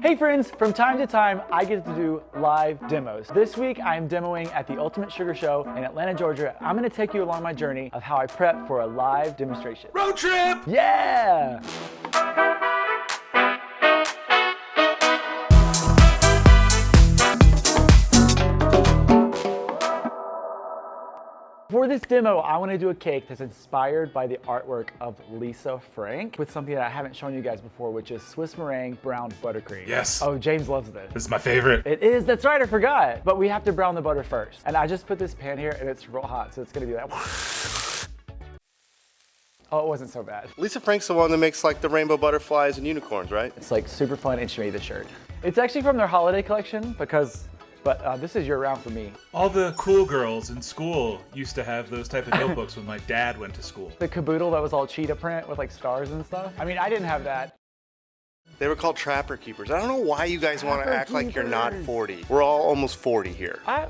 Hey friends, from time to time, I get to do live demos. This week, I'm demoing at the Ultimate Sugar Show in Atlanta, Georgia. I'm gonna take you along my journey of how I prep for a live demonstration. Road trip! Yeah! For this demo, I want to do a cake that's inspired by the artwork of Lisa Frank with something that I haven't shown you guys before, which is Swiss meringue brown buttercream. Yes. Oh, James loves this. This is my favorite. It is, that's right, I forgot. But we have to brown the butter first. And I just put this pan here and it's real hot, so it's gonna be like, oh, it wasn't so bad. Lisa Frank's the one that makes like the rainbow butterflies and unicorns, right? It's like super fun and she made the shirt. It's actually from their holiday collection but this is year round for me. All the cool girls in school used to have those type of notebooks when my dad went to school. The caboodle that was all cheetah print with like stars and stuff. I mean, I didn't have that. They were called trapper keepers. I don't know why you guys want to Trapper act like you're not keepers. 40. We're all almost 40 here. I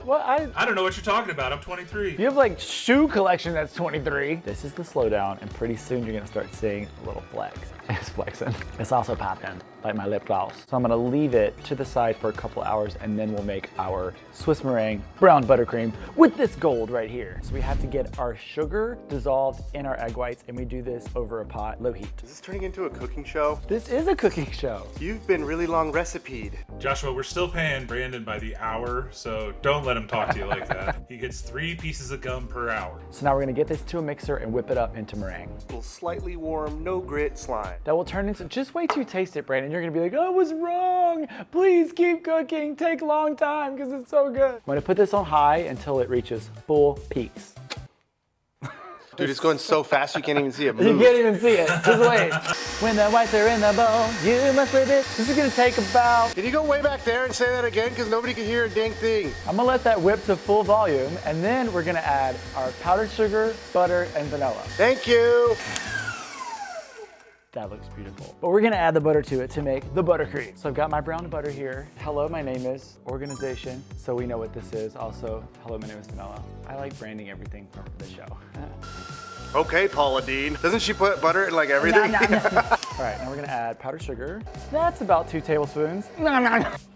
don't know what you're talking about. I'm 23. You have like shoe collection that's 23. This is the slowdown, and pretty soon you're gonna start seeing a little flex. It's flexing. It's also popping, like my lip gloss. So I'm gonna leave it to the side for a couple hours, and then we'll make our Swiss meringue brown buttercream with this gold right here. So we have to get our sugar dissolved in our egg whites, and we do this over a pot, low heat. Is this turning into a cooking show? This is a cooking show. You've been really long recipe'd. Joshua, we're still paying Brandon by the hour, so don't let him talk to you like that. He gets 3 pieces of gum per hour. So now we're gonna get this to a mixer and whip it up into meringue. A little slightly warm, no grit slime. That will turn into, just wait till you taste it, Brandon. You're gonna be like, oh, I was wrong. Please keep cooking, take a long time, because it's so good. I'm gonna put this on high until it reaches full peaks. Dude, it's going so fast you can't even see it You move. can't even see it, just wait. When the whites are in the bowl, you must whip it. This is gonna take about, Can you go way back there and say that again? Because nobody can hear a dang thing. I'm gonna let that whip to full volume, and then we're gonna add our powdered sugar, butter, and vanilla. Thank you. That looks beautiful. But we're gonna add the butter to it to make the buttercream. So I've got my brown butter here. Hello, my name is Organization, so we know what this is. Also, hello, my name is Vanilla. I like branding everything for the show. Okay, Paula Dean. Doesn't she put butter in like everything? All right, now we're gonna add powdered sugar. That's about 2 tablespoons. I'm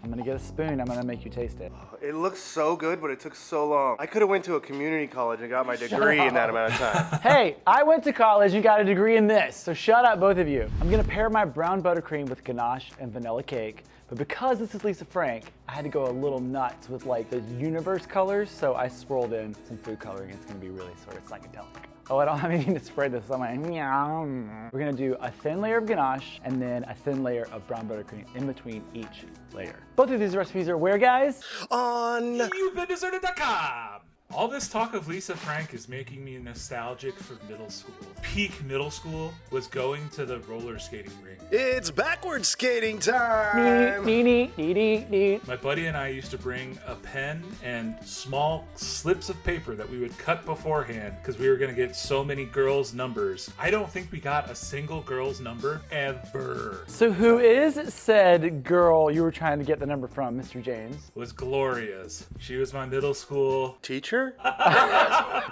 gonna get a spoon, I'm gonna make you taste it. It looks so good, but it took so long. I could have went to a community college and got my degree in that amount of time. Hey, I went to college and got a degree in this, so shut up, both of you. I'm gonna pair my brown buttercream with ganache and vanilla cake, but because this is Lisa Frank, I had to go a little nuts with like the universe colors, so I swirled in some food coloring. It's gonna be really sort of psychedelic. Oh, I don't have anything to spread this. I'm like, we're gonna do a thin layer of ganache and then a thin layer of brown buttercream in between each layer. Both of these recipes are where, guys? On You'veBeenDeserted.com. All this talk of Lisa Frank is making me nostalgic for middle school. Peak middle school was going to the roller skating rink. It's backward skating time. My buddy and I used to bring a pen and small slips of paper that we would cut beforehand because we were going to get so many girls' numbers. I don't think we got a single girl's number ever. So who is said girl you were trying to get the number from, Mr. James? It was Gloria's. She was my middle school Teacher?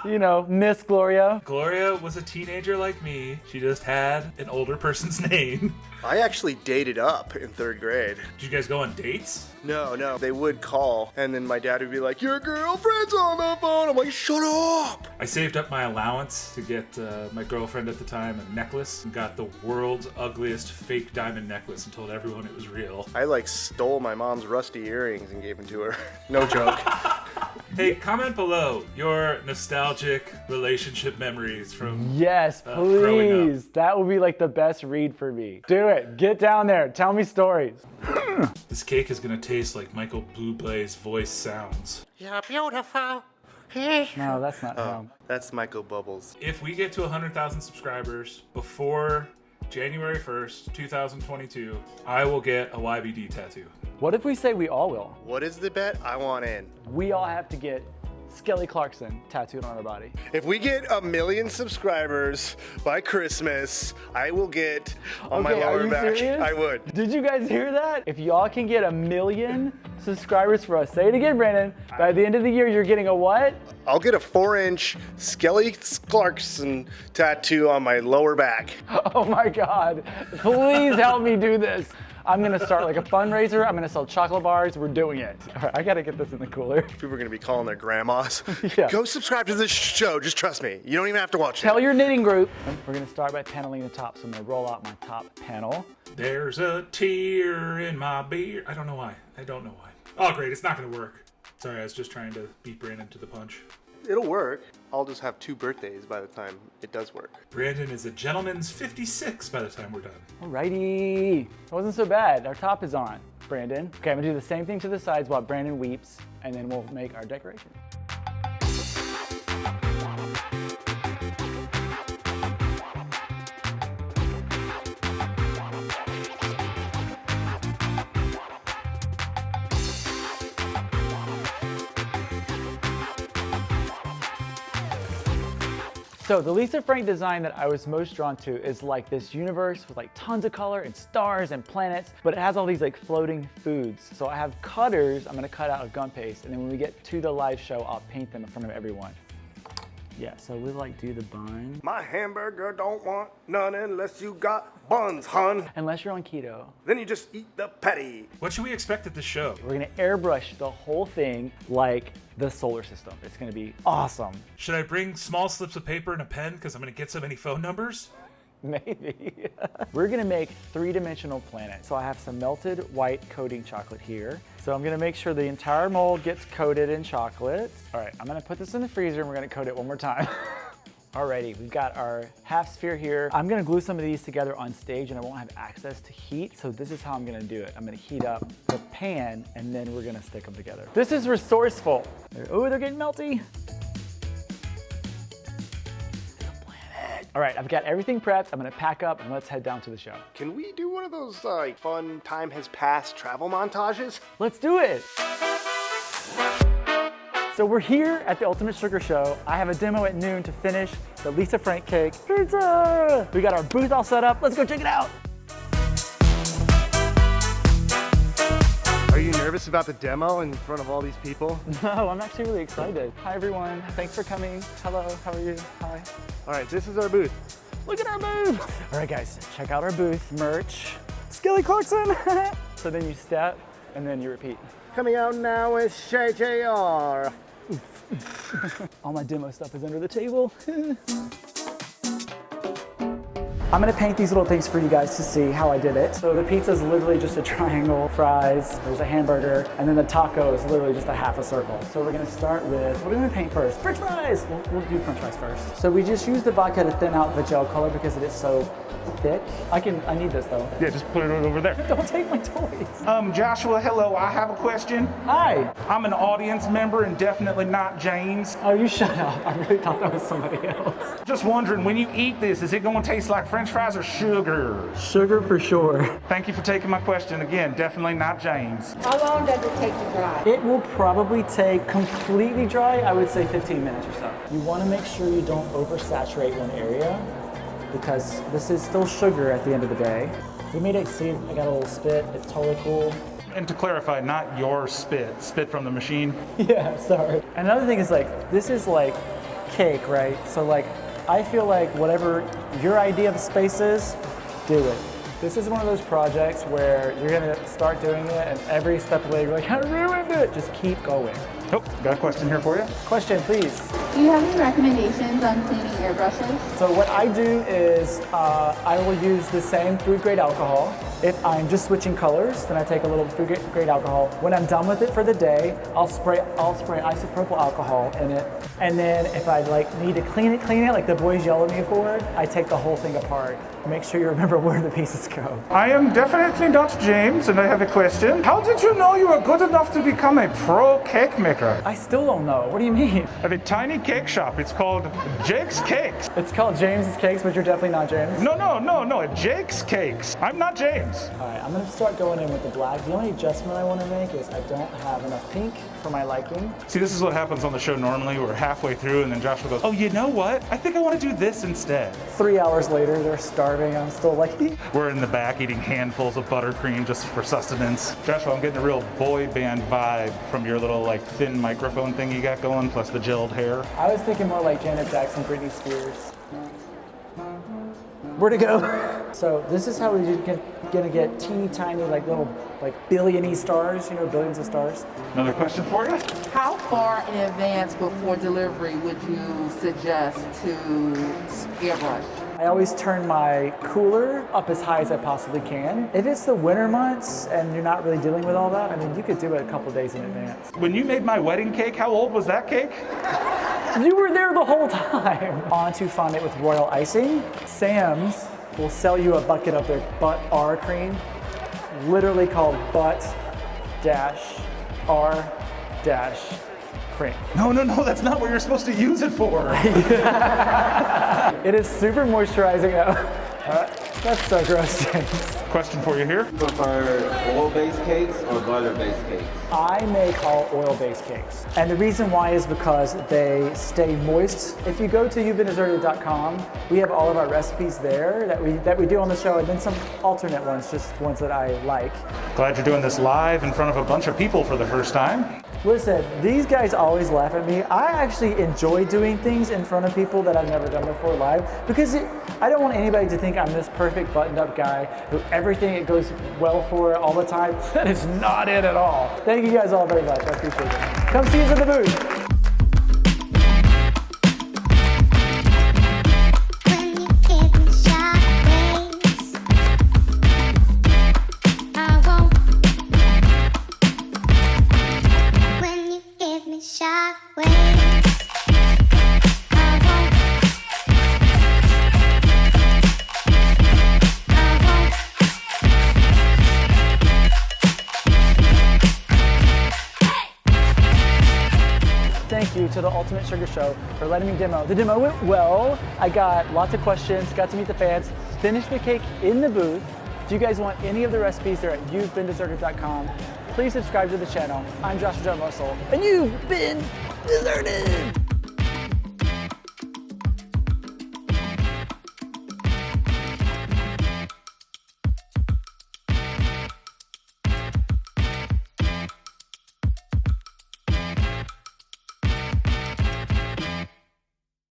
You know, Miss Gloria. Gloria was a teenager like me. She just had an older person's name. I actually dated up in 3rd grade. Did you guys go on dates? No. They would call, and then my dad would be like, your girlfriend's on the phone. I'm like, shut up. I saved up my allowance to get my girlfriend at the time a necklace and got the world's ugliest fake diamond necklace and told everyone it was real. I like stole my mom's rusty earrings and gave them to her. No joke. Hey, comment below your nostalgic relationship memories from Yes, growing please. That would be like the best read for me. Do it. Get down there. Tell me stories. This cake is gonna taste like Michael Bublé's voice sounds. You're beautiful. No, that's not him. That's Michael Bubbles. If we get to 100,000 subscribers before January 1st, 2022, I will get a YBD tattoo. What if we say we all will? What is the bet? I want in. We all have to get Skelly Clarkson tattooed on our body. If we get 1 million subscribers by Christmas, I will get on my Okay, are lower you back. serious? I would. Did you guys hear that? If y'all can get 1 million subscribers for us, say it again, Brandon. By the end of the year, you're getting a what? I'll get a 4-inch Skelly Clarkson tattoo on my lower back. Oh my God. Please help me do this. I'm gonna start like a fundraiser. I'm gonna sell chocolate bars. We're doing it. All right, I gotta get this in the cooler. People are gonna be calling their grandmas. Yeah. Go subscribe to this show. Just trust me. You don't even have to watch it. Tell your knitting group. We're gonna start by paneling the top. So I'm gonna roll out my top panel. There's a tear in my beer. I don't know why. Oh, great. It's not going to work. Sorry, I was just trying to beat Brandon to the punch. It'll work. I'll just have 2 birthdays by the time it does work. Brandon is a gentleman's 56 by the time we're done. Alrighty. That wasn't so bad. Our top is on, Brandon. Okay, I'm gonna do the same thing to the sides while Brandon weeps, and then we'll make our decoration. So the Lisa Frank design that I was most drawn to is like this universe with like tons of color and stars and planets, but it has all these like floating foods. So I have cutters I'm gonna cut out of gum paste, and then when we get to the live show, I'll paint them in front of everyone. Yeah, so we like do the bun. My hamburger don't want none unless you got buns, hun. Unless you're on keto. Then you just eat the patty. What should we expect at this show? We're gonna airbrush the whole thing like the solar system. It's gonna be awesome. Should I bring small slips of paper and a pen because I'm going to get so many phone numbers? Maybe. We're gonna make 3-dimensional planets. So I have some melted white coating chocolate here. So I'm gonna make sure the entire mold gets coated in chocolate. All right, I'm gonna put this in the freezer and we're gonna coat it one more time. Alrighty, we've got our half sphere here. I'm gonna glue some of these together on stage and I won't have access to heat, so this is how I'm gonna do it. I'm gonna heat up the pan and then we're gonna stick them together. This is resourceful. Oh, they're getting melty. All right, I've got everything prepped. I'm gonna pack up and let's head down to the show. Can we do one of those like fun time has passed travel montages? Let's do it. So we're here at the Ultimate Sugar Show. I have a demo at noon to finish the Lisa Frank cake pizza. We got our booth all set up. Let's go check it out. Are you nervous about the demo in front of all these people? No, I'm actually really excited. Hi everyone, thanks for coming. Hello, how are you? Hi. All right, this is our booth. Look at our booth. All right guys, check out our booth. Merch, Skilly Clarkson. So then you step and then you repeat. Coming out now is JJR. All my demo stuff is under the table. I'm gonna paint these little things for you guys to see how I did it. So the pizza is literally just a triangle, fries, there's a hamburger, and then the taco is literally just a half a circle. So we're gonna start with, what are we gonna paint first? French fries! We'll do French fries first. So we just use the vodka to thin out the gel color because it is so thick. I need this though. Yeah, just put it over there. Don't take my toys. Joshua, hello, I have a question. Hi. I'm an audience member and definitely not James. Oh, you shut up. I really thought that was somebody else. Just wondering, when you eat this, is it gonna taste like French fries or sugar? Sugar for sure. Thank you for taking my question. Again, definitely not James. How long does it take to dry? It will probably take completely dry, I would say 15 minutes or so. You want to make sure you don't oversaturate one area because this is still sugar at the end of the day. We made it, see, I got a little spit, it's totally cool. And to clarify, not your spit from the machine. Yeah, sorry. Another thing is like, this is like cake, right? So like, I feel like whatever your idea of space is, do it. This is one of those projects where you're gonna start doing it and every step of the way you're like, I ruined it. Just keep going. Oh, got a question here for you. Question, please. Do you have any recommendations on cleaning airbrushes? So what I do is I will use the same food grade alcohol. If I'm just switching colors, then I take a little food grade alcohol. When I'm done with it for the day, I'll spray isopropyl alcohol in it. And then if I need to clean it, like the boys yell at me for, I take the whole thing apart. Make sure you remember where the pieces go. I am definitely not James, and I have a question. How did you know you were good enough to become a pro cake maker? I still don't know. What do you mean? I have a tiny cake shop. It's called Jake's Cakes. It's called James's Cakes, but you're definitely not James. No, Jake's Cakes. I'm not James. All right, I'm gonna start going in with the black. The only adjustment I wanna make is I don't have enough pink for my liking. See, this is what happens on the show normally. We're halfway through and then Joshua goes, oh, you know what? I think I want to do this instead. 3 hours later, they're starving. I'm still like, We're in the back eating handfuls of buttercream just for sustenance. Joshua, I'm getting a real boy band vibe from your little thin microphone thing you got going, plus the gelled hair. I was thinking more like Janet Jackson, Britney Spears. Where'd it go? So this is how we're gonna get teeny tiny, like little, like billion-y stars, you know, billions of stars. Another question for you? How far in advance before delivery would you suggest to airbrush? I always turn my cooler up as high as I possibly can. If it's the winter months and you're not really dealing with all that, I mean, you could do it a couple days in advance. When you made my wedding cake, how old was that cake? You were there the whole time. On to fondant with royal icing. Sam's will sell you a bucket of their butter cream, literally called butt-r-cream. No, that's not what you're supposed to use it for. It is super moisturizing. That's so gross, James. Question for you here. Prefer oil-based cakes or butter-based cakes? I make all oil-based cakes. And the reason why is because they stay moist. If you go to you'vebeendeserted.com, we have all of our recipes there that we do on the show, and then some alternate ones, just ones that I like. Glad you're doing this live in front of a bunch of people for the first time. Listen, these guys always laugh at me. I actually enjoy doing things in front of people that I've never done before live, because I don't want anybody to think I'm this perfect buttoned-up guy who everything it goes well for all the time. That is not it at all. Thank you guys all very much. I appreciate it. Come see us at the booth. Thank you to the Ultimate Sugar Show for letting me demo. The demo went well. I got lots of questions, got to meet the fans, finished the cake in the booth. If you guys want any of the recipes, they're at you'vebeendeserted.com. Please subscribe to the channel. I'm Joshua John Russell, and you've been deserted.